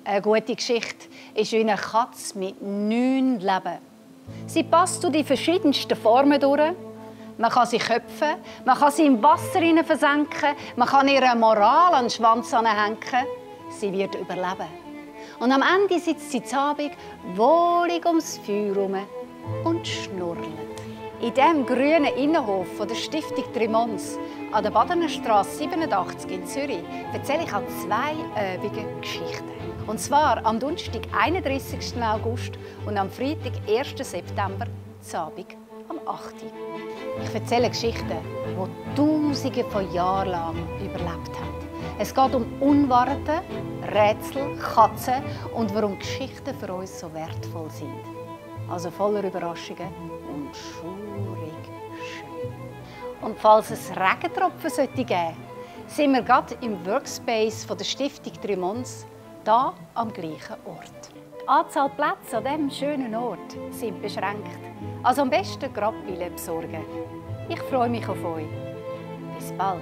Eine gute Geschichte ist wie eine Katze mit 9 Leben. Sie passt durch die verschiedensten Formen durch. Man kann sie köpfen, man kann sie im Wasser versenken, man kann ihre Moral an den Schwanz anhängen. Sie wird überleben. Und am Ende sitzt sie zu Abend wohlig ums Feuer herum und schnurrt. In diesem grünen Innenhof von der Stiftung Trimons an der Badenerstrasse 87 in Zürich erzähle ich an 2 Übungen Geschichten. Und zwar am Donnerstag, 31. August und am Freitag, 1. September, zu Abend am 8. Ich erzähle Geschichten, die Tausende von Jahren lang überlebt haben. Es geht um Unwahrheiten, Rätsel, Katzen und warum Geschichten für uns so wertvoll sind. Also voller Überraschungen und schurig schön. Und falls es Regentropfen geben sollte, sind wir gerade im Workspace der Stiftung Trimons, hier am gleichen Ort. Die Anzahl Plätze an diesem schönen Ort sind beschränkt. Also am besten gerade Billett besorgen. Ich freue mich auf euch. Bis bald.